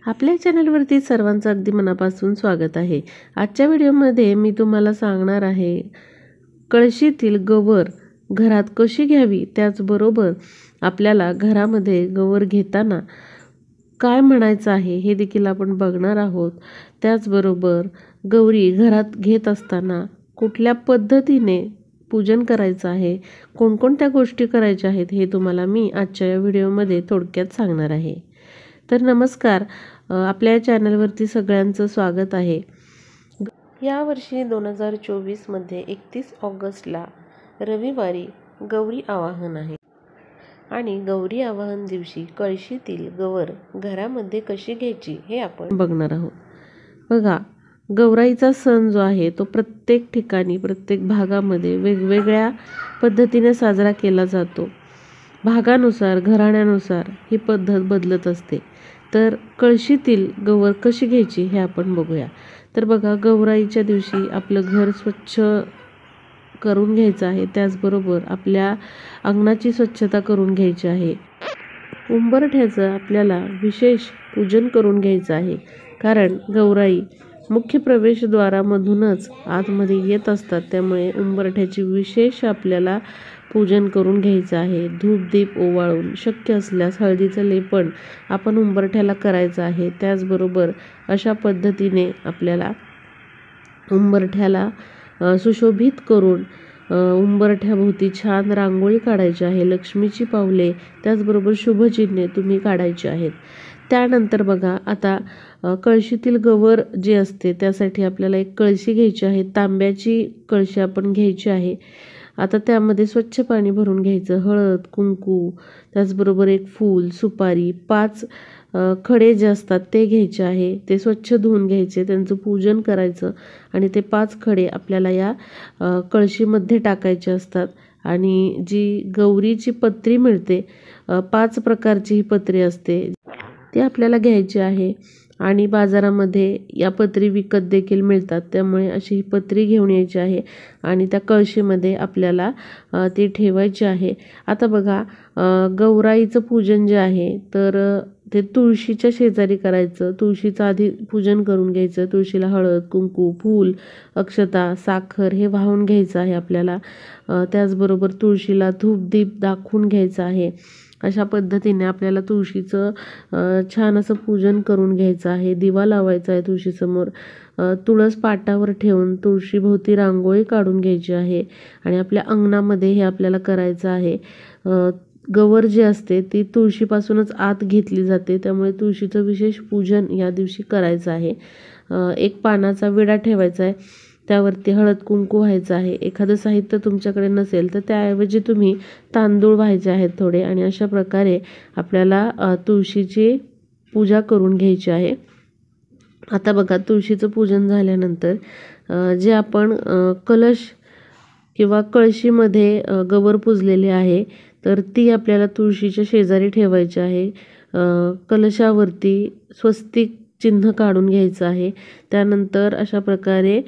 आपल्या चॅनलवरती सर्वांचं अगदी मनापासून स्वागत आहे। आजच्या व्हिडिओमध्ये मी तुम्हाला सांगणार आहे कळशीतील गवर घरात कशी घ्यावी, त्याचबरोबर आपल्याला घरामध्ये गवर घेताना काय म्हणायचं आहे हे देखील आपण बघणार आहोत। त्याचबरोबर गौरी घरात घेत असताना कुठल्या पद्धतीने पूजन करायचं आहे, कोणकोणत्या गोष्टी करायच्या आहेत हे तुम्हाला मी आजच्या या व्हिडिओमध्ये थोडक्यात सांगणार आहे। तर नमस्कार, आपल्या चॅनलवरती सगळ्यांचं स्वागत आहे। यावर्षी 2024 मध्ये 31 ऑगस्टला रविवारी गौरी आवाहन आहे आणि गौरी आवाहन दिवशी कळशीतील गवर घरामध्ये कशी घ्यायची हे आपण बघणार आहोत। बघा, गौराईचा सण जो आहे तो प्रत्येक ठिकाणी प्रत्येक भागामध्ये वेगवेगळ्या पद्धतीने साजरा केला जातो। भागानुसार घराण्यानुसार ही पद्धत बदलत असते। तर कळशीतील गवर कशी घ्यायची हे आपण बघूया। तर बघा, गौराईच्या दिवशी आपलं घर स्वच्छ करून घ्यायचं आहे, त्याचबरोबर आपल्या अंगणाची स्वच्छता करून घ्यायची आहे। उंबरठ्याचं आपल्याला विशेष पूजन करून घ्यायचं आहे, कारण गौराई मुख्य प्रवेशद्वारामधूनच आतमध्ये येत असतात, त्यामुळे उंबरठ्याची विशेष आपल्याला पूजन करून घ्यायचं आहे। धूप दीप ओवाळून शक्य असल्यास हळदीचं लेपन आपण उंबरठ्याला करायचं आहे। त्याचबरोबर अशा पद्धतीने आपल्याला उंबरठ्याला सुशोभित करून उंबरठ्याभोवती छान रांगोळी काढायची आहे। लक्ष्मीची पावले त्याचबरोबर शुभचिन्हे तुम्ही काढायची आहेत। त्यानंतर बघा, आता कळशीतील गवर जी असते त्यासाठी आपल्याला एक कळशी घ्यायची आहे, तांब्याची कळशी आपण घ्यायची आहे। आता त्यामध्ये स्वच्छ पाणी भरून घ्यायचं, हळद कुंकू त्याचबरोबर एक फूल सुपारी 5 खडे जे असतात ते घ्यायचे आहे। ते स्वच्छ धुवून घ्यायचे, त्यांचं पूजन करायचं आणि ते 5 खडे आपल्याला या कळशीमध्ये टाकायचे असतात। आणि जी गौरीची पत्री मिळते, 5 प्रकारची ही पत्री असते, ती आपल्याला घ्यायची आहे। आणि बाजारामध्ये या पत्री विकत देखील मिळतात, त्यामुळे अशी ही पत्री घेऊन यायची आहे आणि त्या कळशीमध्ये आपल्याला ती ठेवायची आहे। आता बघा, गौराईचं पूजन जे आहे तर ते तुळशीच्या शेजारी करायचं। तुळशीचं आधी पूजन करून घ्यायचं, तुळशीला हळद कुंकू फूल अक्षता साखर हे वाहून घ्यायचं आहे आपल्याला। त्याचबरोबर तुळशीला धूप दीप दाखवून घ्यायचं आहे। अशा पद्धतीने आपल्याला तुळशीचं छान असं पूजन करून घ्यायचं आहे। दिवा लावायचा आहे तुळशीसमोर, तुळस पाटावर ठेवून तुळशीभोवती रांगोळी काढून घ्यायची आहे आणि आपल्या अंगणामध्ये हे आपल्याला करायचं आहे। गवर जी असते ती तुळशीपासूनच आत घेतली जाते, त्यामुळे तुळशीचं विशेष पूजन या दिवशी करायचं आहे। एक पानाचा विडा ठेवायचा आहे, त्यावरती हळद कुंकू व्हायचं आहे। एखादं साहित्य तुमच्याकडे नसेल तर त्याऐवजी तुम्ही तांदूळ व्हायचे आहेत थोडे, आणि अशा प्रकारे आपल्याला तुळशीची पूजा करून घ्यायची आहे। आता बघा, तुळशीचं पूजन झाल्यानंतर जे आपण कलश किंवा कळशीमध्ये गवर पुजलेली आहे तर ती आपल्याला तुळशीच्या शेजारी ठेवायची आहे। कलशावरती स्वस्तिक चिन्ह काढून घ्यायचं आहे। त्यानंतर अशा प्रकारे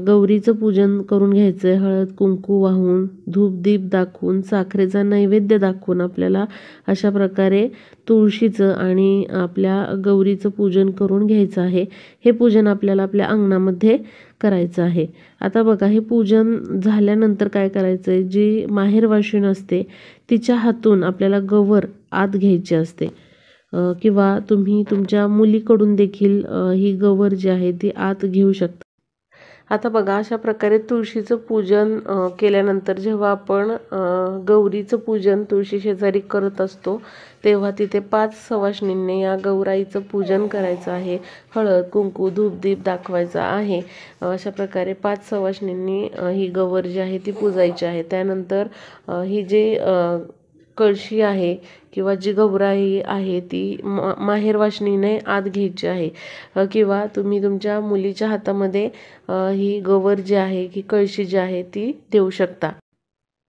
गौरीचं पूजन करून घ्यायचं आहे। हळद कुंकू वाहून धूप दीप दाखवून साखरेचा नैवेद्य दाखवून आपल्याला अशा प्रकारे तुळशीचं आणि आपल्या गौरीचं पूजन करून घ्यायचं आहे। हे पूजन आपल्याला आपल्या अंगणामध्ये करायचं आहे। आता बघा, हे पूजन झाल्यानंतर काय करायचं आहे, जी माहेरवाशीण असते तिच्या हातून आपल्याला गवर आत घ्यायची असते, किंवा तुम्ही तुमच्या मुलीकडून देखील ही गवर जी आहे ती आत घेऊ शकता। आता बघा, अशा प्रकारे तुळशीचं पूजन केल्यानंतर जेव्हा आपण गौरीचं पूजन तुळशी शेजारी करत असतो तेव्हा तिथे 5 सवाष्णींनी या गौराईचं पूजन करायचं आहे। हळद कुंकू धूप दीप दाखवायचा आहे। अशा प्रकारे 5 सवाष्णींनी ही गवर जी आहे ती पूजायची आहे। त्यानंतर ही जी कळशी आहे किंवा जी गौराई आहे ती माहेरवाशिणीने आत घ्यायची आहे, किंवा तुम्ही तुमच्या मुलीच्या हातामध्ये ही गवर जी आहे की कळशी जी आहे ती देऊ शकता।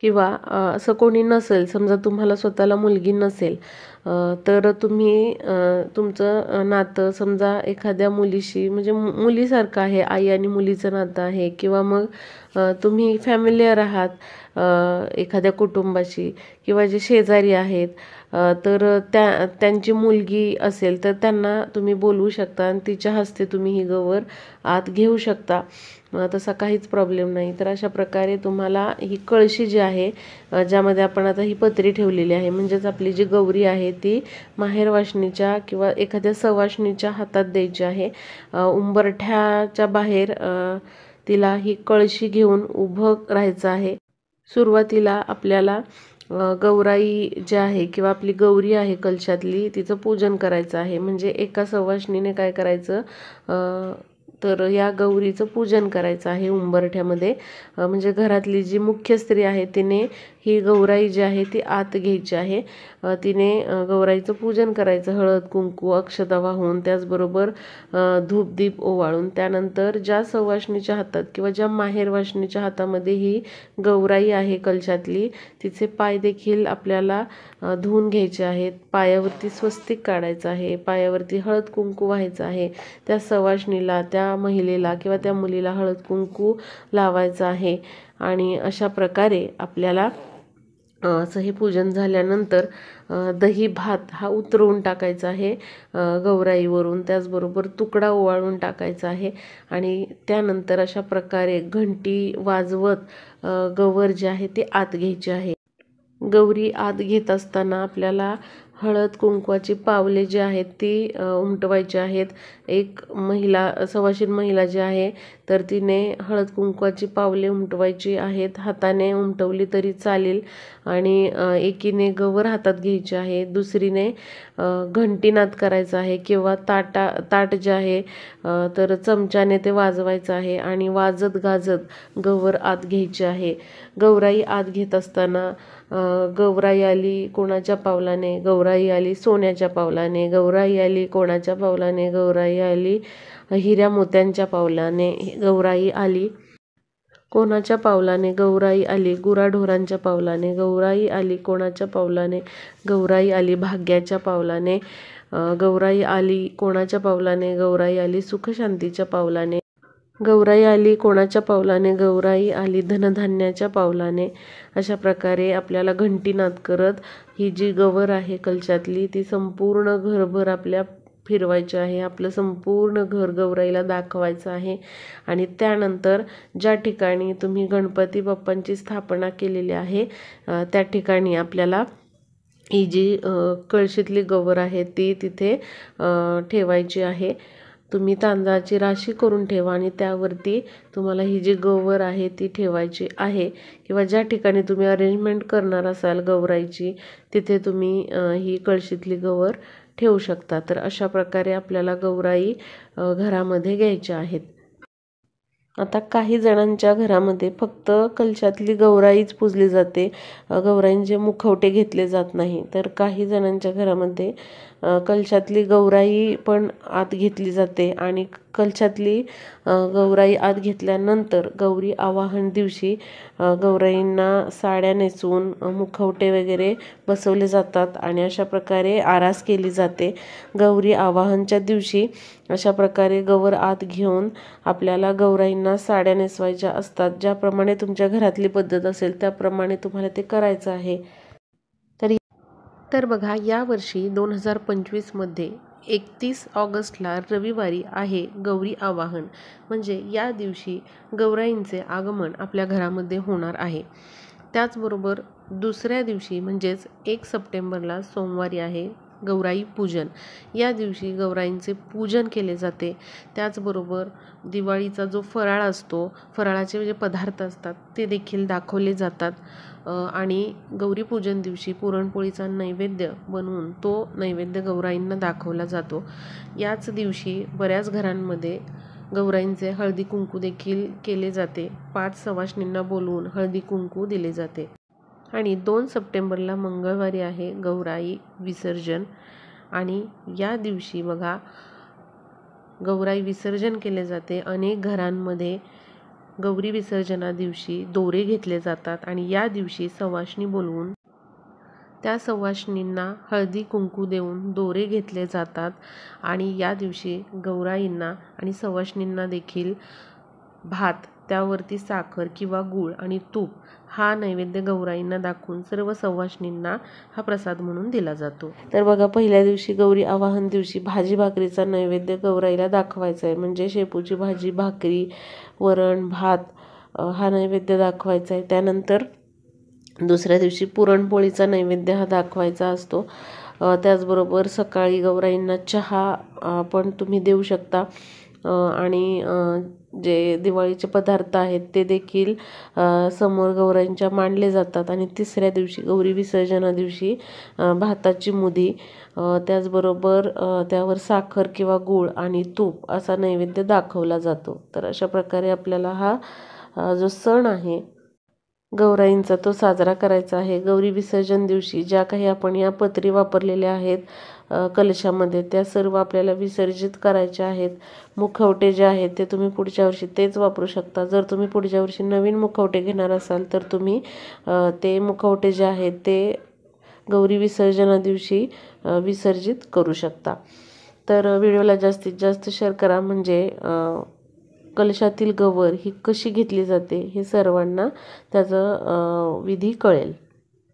किंवा असं कोणी नसेल, समजा तुम्हाला स्वतःला मुलगी नसेल तर तुम्ही तुमचं नातं समजा एखाद्या मुलीशी म्हणजे मुलीसारखं आहे, आई आणि मुलीचं नातं आहे, किंवा मग तुम्ही फॅमिलियर आहात एखाद्या कुटुंबाशी, किंवा जे शेजारी आहेत, तर त्यांची मुलगी असेल तर त्यांना तुम्ही बोलवू शकता आणि तिच्या हस्ते तुम्ही ही गौर आत घेऊ शकता. तसा काहीच प्रॉब्लेम नाही. तर अशा प्रकारे तुम्हाला ही कळशी जी आहे, ज्यामध्ये आपण आता ही पत्री ठेवलेली आहे, म्हणजेच आपली जी गौरी आहे ती माहेरवासणीच्या किंवा एखाद्या सवासणीच्या हातात द्यायची आहे. उंबरठ्याच्या बाहेर तिला ही कळशी घेऊन उभं राहायचं आहे. सुरुवातीला आपल्याला गौराई जी आहे किंवा आपली गौरी आहे कलशातली, तिचं पूजन करायचं आहे. म्हणजे एका सवाष्णीने काय करायचं, तर या गौरीचं पूजन करायचं आहे उंबरठ्यामध्ये. म्हणजे घरातली जी मुख्य स्त्री आहे तिने ही गौराई जी आहे ती आत घ्यायची आहे. तिने गौराईचं पूजन करायचं, हळद कुंकू अक्षता वाहून, त्याचबरोबर धूपदीप ओवाळून. त्यानंतर ज्या सवाष्णीच्या हातात किंवा ज्या माहेरवासणीच्या हातामध्ये ही गौराई आहे कलशातली, तिचे पाय देखील आपल्याला धुवून घ्यायचे आहेत. पायावरती स्वस्तिक काढायचं आहे, पायावरती हळद कुंकू व्हायचं आहे. त्या सवाष्णीला, त्या महिलेला किंवा त्या मुलीला हळद कुंकू लावायचं आहे. आणि अशा प्रकारे आपल्याला असं हे पूजन झाल्यानंतर दही भात हा उतरवून टाकायचा आहे गौराईवरून. त्याचबरोबर तुकडा ओवाळून टाकायचा आहे. आणि त्यानंतर अशा प्रकारे घंटी वाजवत गौर जी आहे ती आत घ्यायची आहे. गौरी आत घेत असताना आपल्याला हळद कुंकवाची पावले जी आहेत ती उमटवायची आहेत. एक महिला, सवाशीण महिला जी आहे, तर तिने हळद कुंकवाची पावले उमटवायची आहेत. हाताने उमटवली तरी चालेल. आणि एकीने गौर हातात घ्यायची आहे, दुसरीने घंटीनाद करायचा आहे, किंवा ताट जे आहे तर चमच्याने ते वाजवायचं आहे. आणि वाजत गाजत गौर आत घ्यायची आहे. गौराई आत घेत असताना गौराई आली कोणाच्या पावलाने, गौराई आली सोन्याच्या पावलाने, गौराई आली कोणाच्या पावलाने, गौराई आली हिऱ्या मोत्यांच्या पावलाने, गौराई आली कोणाच्या पावलाने, गौराई आली गुराढोरांच्या पावलाने, गौराई आली कोणाच्या पावलाने, गौराई आली भाग्याच्या पावलाने, गौराई आली कोणाच्या पावलाने, गौराई आली सुखशांतीच्या पावलाने, गौराई आली कोणाच्या पावलाने, गौराई आली धनधान्याच्या पावलाने. अशा प्रकारे आपल्याला घंटीनाद करत ही जी गौर आहे कलशातली ती संपूर्ण घरभर आपल्या फिरवायची आहे. आपलं संपूर्ण घर गौराईला दाखवायचं आहे. आणि त्यानंतर ज्या ठिकाणी तुम्ही गणपती बाप्पांची स्थापना केलेली आहे त्या ठिकाणी आपल्याला ही जी कळशीतली गौर आहे ती तिथे ठेवायची आहे. तुम्ही तांदळाची राशी करून ठेवा आणि त्यावरती तुम्हाला ही जी गौर आहे ती ठेवायची आहे. किंवा ज्या ठिकाणी तुम्ही अरेंजमेंट करणार असाल गौराईची तिथे तुम्ही ही कळशीतली गौर ठेवू शकता. तर अशा प्रकारे आपल्याला गौराई घरामध्ये घ्यायच्या आहेत. आता काही जणांच्या घरामध्ये फक्त कलशातली गौराईच पूजली जाते, गौराईंचे मुखवटे घेतले जात नाही. तर काही जणांच्या घरामध्ये कलशातली गौराई पण आत घेतली जाते. आणि कलशातली गौराई आत घेतल्यानंतर गौरी आवाहन दिवशी गौराईंना साड्या नेसवून मुखवटे वगैरे बसवले जातात आणि अशा प्रकारे आरास केली जाते. गौरी आवाहनच्या दिवशी अशा प्रकारे गौर आत घेऊन आपल्याला गौराईंना साड्या नेसवायच्या असतात. ज्याप्रमाणे तुमच्या घरातली पद्धत असेल त्याप्रमाणे तुम्हाला ते करायचं आहे. तर बघा, यावर्षी 2025मध्ये 31 ऑगस्टला रविवारी आहे गौरी आवाहन. म्हणजे या दिवशी गौराईंचे आगमन आपल्या घरामध्ये होणार आहे. त्याचबरोबर दुसऱ्या दिवशी म्हणजेच 1 सप्टेंबरला सोमवारी आहे गौराई पूजन. या दिवशी गौराईंचे पूजन केले जाते. त्याचबरोबर दिवाळीचा जो फराळ असतो, फराळाचे जे पदार्थ असतात ते देखील दाखवले जातात. आणि गौरीपूजन दिवशी पुरणपोळीचा नैवेद्य बनवून तो नैवेद्य गौराईंना दाखवला जातो. याच दिवशी बऱ्याच घरांमध्ये गौराईंचे हळदी कुंकू देखील केले जाते. 5 सवाष्णींना बोलवून हळदी कुंकू दिले जाते. आणि 2 सप्टेंबरला मंगळवारी आहे गौराई विसर्जन. आणि या दिवशी बघा गौराई विसर्जन केले जाते. अनेक घरांमध्ये गौरी विसर्जना दिवशी दोरे घेतले जातात आणि या दिवशी सवाष्णी बोलवून त्या सवाष्णींना हळदी कुंकू देऊन दोरे घेतले जातात आणि या दिवशी गौराईंना आणि सवाष्णींना देखील भात, त्यावरती साखर किंवा गूळ आणि तूप हा नैवेद्य गौराईंना दाखवून सर्व सवाष्णींना हा प्रसाद म्हणून दिला जातो. तर बघा, पहिल्या दिवशी गौरी आवाहन दिवशी भाजी भाकरीचा नैवेद्य गौराईला दाखवायचा आहे. म्हणजे शेपूची भाजी, भाकरी, वरण, भात हा नैवेद्य दाखवायचा आहे. त्यानंतर दुसऱ्या दिवशी पुरणपोळीचा नैवेद्य हा दाखवायचा असतो. त्याचबरोबर सकाळी गौराईंना चहा पण तुम्ही देऊ शकता आणि जे दिवाळीचे पदार्थ आहेत ते देखील समोर गौराईंच्या मांडले जातात. आणि तिसऱ्या दिवशी गौरी विसर्जना दिवशी भाताची मुधी, त्याचबरोबर त्यावर साखर किंवा गूळ आणि तूप असा नैवेद्य दाखवला जातो. तर अशा प्रकारे आपल्याला हा जो सण आहे गौराईंचा तो साजरा करायचा आहे. गौरी विसर्जन दिवशी ज्या काही आपण या पत्री वापरलेल्या आहेत कलशामध्ये, त्या सर्व आपल्याला विसर्जित करायच्या आहेत. मुखवटे जे आहेत ते तुम्ही पुढच्या वर्षी तेच वापरू शकता. जर तुम्ही पुढच्या वर्षी नवीन मुखवटे घेणार असाल तर तुम्ही ते मुखवटे जे आहेत ते गौरी विसर्जना दिवशी विसर्जित करू शकता. तर व्हिडिओला जास्तीत जास्त शेअर करा, म्हणजे कलशातील गवर ही कशी घेतली जाते हे सर्वांना त्याचं विधी कळेल.